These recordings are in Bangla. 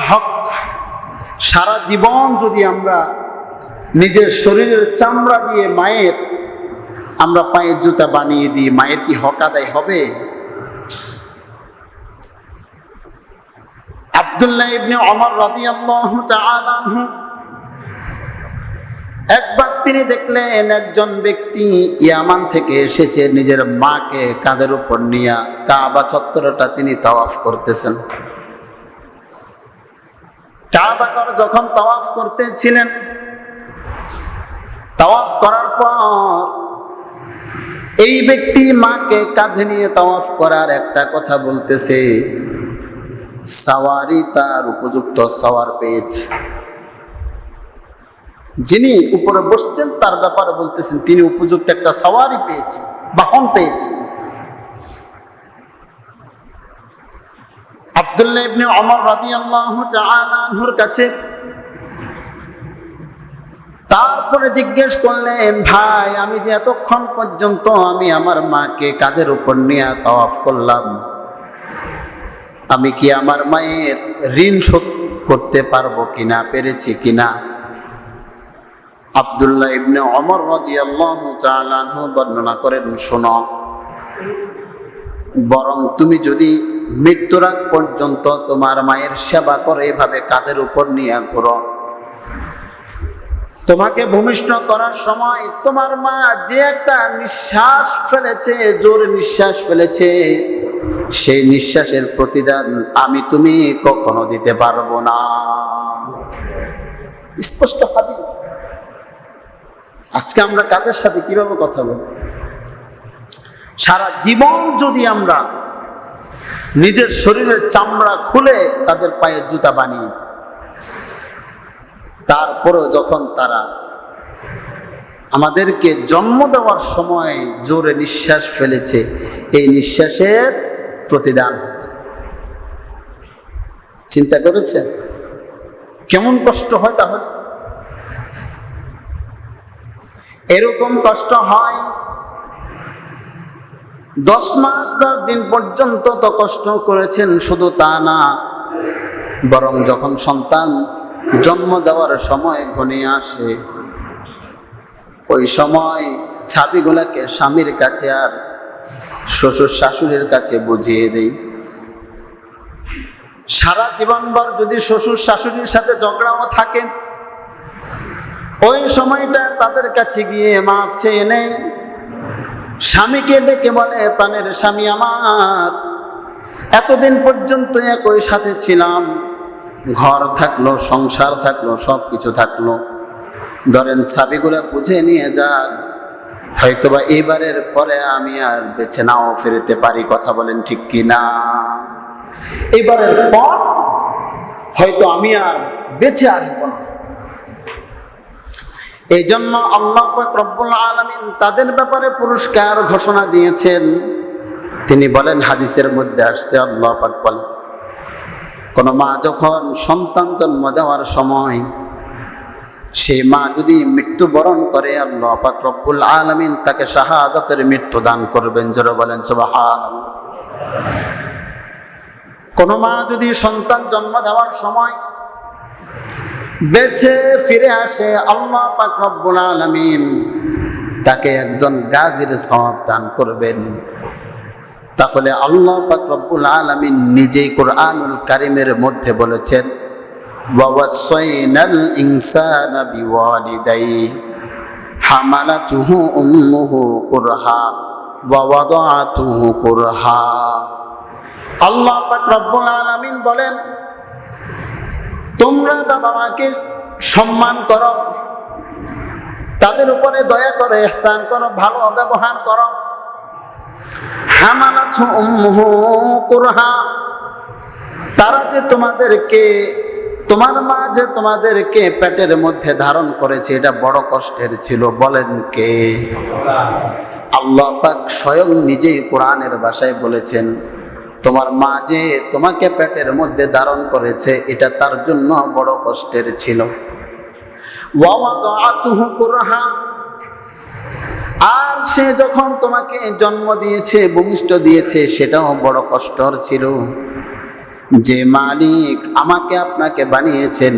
হক। সারা জীবন যদি আমরা নিজের শরীরের চামড়া দিয়ে মায়ের আমরা পায়ের জুতা বানিয়ে দিই, মায়ের কি হক আদায় হবে? আব্দুল্লাহ ইবনে ওমর রাদিয়াল্লাহু তাআলা আনহু একবার তিনি দেখলেন একজন ব্যক্তি ইয়ামান থেকে এসেছে, নিজের মাকে কাঁধের উপর নিয়ে কাবা চত্বরটা তিনি তাওয়াফ করতেছেন। কাবা ঘর যখন তাওয়াফ করতেছিলেন, তাওয়াফ করার পর এই ব্যক্তি মাকে কাঁধে নিয়ে তাওয়াফ করার একটা কথা বলতেছে, সাওয়ারি তার উপযুক্ত সাওয়ার পেয়েছে। যিনি উপরে বসছেন তার ব্যাপারে বলতেছেন তিনি উপযুক্ত একটা সাওয়ারি পেয়েছে, বাহন পেয়েছে। আব্দুল্লাহ ইবনে ওমর রাদিয়াল্লাহু তাআলা আনহুর কাছে তারপরে জিজ্ঞেস করলেন, ভাই আমি যে এতক্ষণ পর্যন্ত আমি আমার মাকে কাঁধের উপর নিয়ে তাওয়াফ করলাম, আমি কি আমার মায়ের ঋণ শোধ করতে পারবো কিনা, পেরেছি কিনা? আব্দুল্লাহ ইবনে ওমর রাদিয়াল্লাহু তাআলা আনহু বর্ণনা করেন, শোনো, বরং তুমি যদি মৃত্যুর আগ পর্যন্ত তোমার মায়ের সেবা করে এভাবে কাঁধের উপর নিয়ে ঘোরো, তোমাকে ভূমিষ্ঠ করার সময় তোমার মা যে একটা নিঃশ্বাস ফেলেছে, জোরে নিঃশ্বাস ফেলেছে, সেই নিঃশ্বাসের প্রতিদান আমি তুমি কখনো দিতে পারবো না। স্পষ্ট হাদিস। আজকে আমরা কাদের সাথে কিভাবে কথা বলি? সারা জীবন যদি আমরা নিজের শরীরের চামড়া খুলে তাদের পায়ে জুতা বানিয়ে দিই, তারপরও যখন তারা আমাদেরকে জন্ম দেওয়ার সময় জোরে নিঃশ্বাস ফেলেছে, এই নিঃশ্বাসের প্রতিদান চিন্তা করেছেন কেমন কষ্ট হয়? তাহলে এরকম কষ্ট হয় 10 মাস 10 দিন পর্যন্ত তো কষ্ট করেছেন, শুধু তা না, বরং যখন সন্তান জন্ম দেওয়ার সময় ঘনিয়ে আসে, ওই সময় ছাবিগুলাকে স্বামীর কাছে আর শ্বশুর শাশুড়ির কাছে বুঝিয়ে দেই। সারা জীবনভর যদি শ্বশুর শাশুড়ির সাথে ঝগড়াও থাকে, ওই সময়টা তাদের কাছে গিয়ে মাফ চেয়ে নেই, স্বামীকে ডেকে বলে, প্রাণের স্বামী আমার, এতদিন পর্যন্ত একই সাথে ছিলাম, ঘর থাকলো, সংসার থাকলো, সব কিছু থাকলো, ধরেন চাবিগুলো বুঝে নিয়ে যান, হয়তোবা এবারের পরে আমি আর বেঁচে নাও ফিরতে পারি। কথা বলেন ঠিক কি না? এবারের পর হয়তো আমি আর বেঁচে আসবো না। এই জন্য আল্লাহ পাক রব্বুল আলামিন তাদের ব্যাপারে পুরস্কার ঘোষণা দিয়েছেন। তিনি বলেন, হাদিসের মধ্যে আসছে, আল্লাহ পাক বলেন, কোন মা যখন সন্তান জন্ম দেওয়ার সময় সেই মা যদি মৃত্যুবরণ করে, আল্লাহ পাক রব্বুল আলামিন তাকে শাহাদাতের মৃত্যু দান করবেন। জোরে বলেন সুবহানাল্লাহ। কোন মা যদি সন্তান জন্ম দেওয়ার সময় বেঁচে ফিরে আসে, আল্লাহ পাক রব্বুল আলামিন তাকে একজন গাজীর সওয়াব দান করবেন। তাহলে আল্লাহ পাক রব্বুল আলামিন নিজেই কোরআনুল কারীমের মধ্যে বলেছেন, ওয়াসাইনাল ইনসানা বিওয়ালিদাইহি হামালাতুহু উম্মুহু কুরহা ওয়া ওয়াদাআতুহু কুরহা। আল্লাহ পাক রব্বুল আলামিন বলেন, তোমরা বাবা মাকে সম্মান করো, তাদের উপরে দয়া করো, ইহসান করো, ভালো ব্যবহার করো। হামালাতহু উম্মুহু কুরহা, তারা যে তোমাদেরকে, তোমার মা যে তোমাদেরকে পেটের মধ্যে ধারণ করেছে, এটা বড় কষ্টের ছিল। বলেন কে? আল্লাহ পাক স্বয়ং নিজেই কোরআনের ভাষায় বলেছেন, তোমার মা যে তোমাকে পেটের মধ্যে ধারণ করেছে, এটা তার জন্য বড় কষ্টের ছিল। ওয়া ওয়াদাআতুহু কুরহা, আর সে যখন তোমাকে জন্ম দিয়েছে, ভূমিষ্ঠ দিয়েছে, সেটাও বড় কষ্টর ছিল। যে মালিক আমাকে আপনাকে বানিয়েছেন,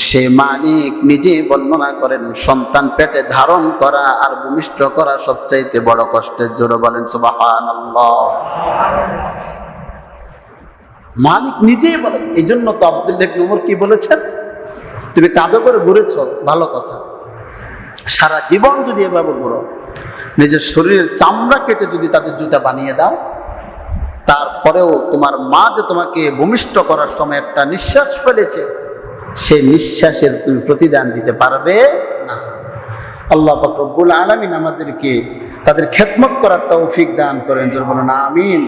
সে মালিক নিজে বর্ণনা করেন সন্তান পেটে ধারণ করা আর ভূমিষ্ঠ করা সবচাইতে বড় কষ্টের। জোরে বলেন সুবহানাল্লাহ। মালিক নিজেই বলেন। এই জন্য তো আব্দুল্লাহ ইবনে উমর কি বলেছেন, তুমি কাঁধে করে ঘুরেছ ভালো কথা, সারা জীবন যদি এভাবে ঘুরো, নিজের শরীরের চামড়া কেটে যদি তাদের জুতা বানিয়ে দাও, তারপরেও তোমার মা যে তোমাকে ভূমিষ্ঠ করার সময় একটা নিঃশ্বাস ফেলেছে, সেই নিঃশ্বাসের তুমি প্রতিদান দিতে পারবে না। আল্লাহ পাক রব্বুল আলামিন আমাদেরকে তাদের খেদমত করার তৌফিক দান করেন। জোরে বলুন আমিন।